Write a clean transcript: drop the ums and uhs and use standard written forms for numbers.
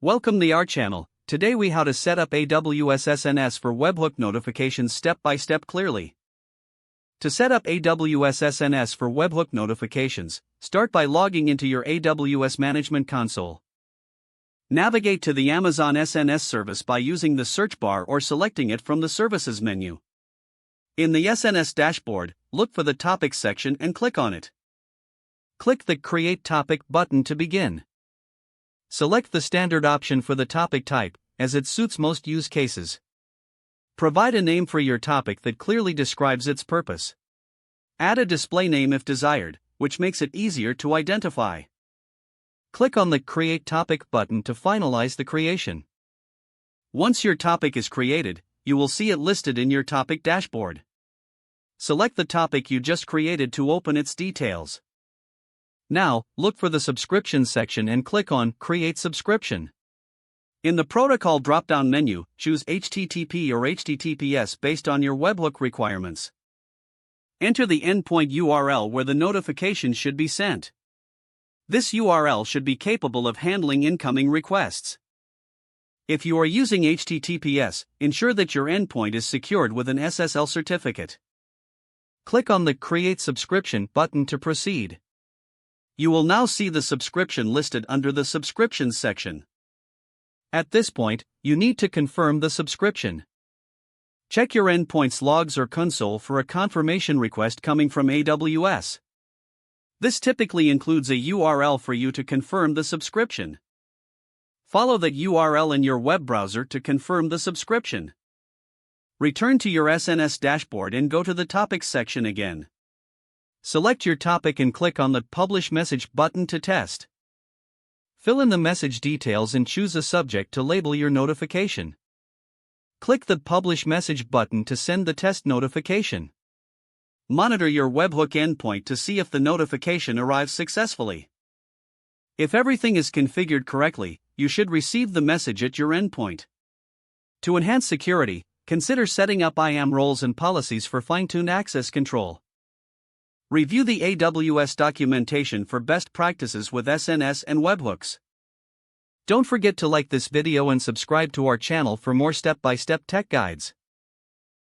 Welcome to our channel. Today we how to set up AWS SNS for webhook notifications step by step clearly. To set up AWS SNS for webhook notifications, start by logging into your AWS Management Console. Navigate to the Amazon SNS service by using the search bar or selecting it from the Services menu. In the SNS dashboard, look for the Topics section and click on it. Click the Create Topic button to begin. Select the standard option for the topic type, as it suits most use cases. Provide a name for your topic that clearly describes its purpose. Add a display name if desired, which makes it easier to identify. Click on the Create Topic button to finalize the creation. Once your topic is created, you will see it listed in your topic dashboard. Select the topic you just created to open its details. Now, look for the Subscriptions section and click on Create Subscription. In the Protocol drop-down menu, choose HTTP or HTTPS based on your webhook requirements. Enter the endpoint URL where the notification should be sent. This URL should be capable of handling incoming requests. If you are using HTTPS, ensure that your endpoint is secured with an SSL certificate. Click on the Create Subscription button to proceed. You will now see the subscription listed under the Subscriptions section. At this point, you need to confirm the subscription. Check your endpoint's logs or console for a confirmation request coming from AWS. This typically includes a URL for you to confirm the subscription. Follow that URL in your web browser to confirm the subscription. Return to your SNS dashboard and go to the Topics section again. Select your topic and click on the Publish Message button to test. Fill in the message details and choose a subject to label your notification. Click the Publish Message button to send the test notification. Monitor your webhook endpoint to see if the notification arrives successfully. If everything is configured correctly, you should receive the message at your endpoint. To enhance security, consider setting up IAM roles and policies for fine-tuned access control. Review the AWS documentation for best practices with SNS and webhooks. Don't forget to like this video and subscribe to our channel for more step-by-step tech guides.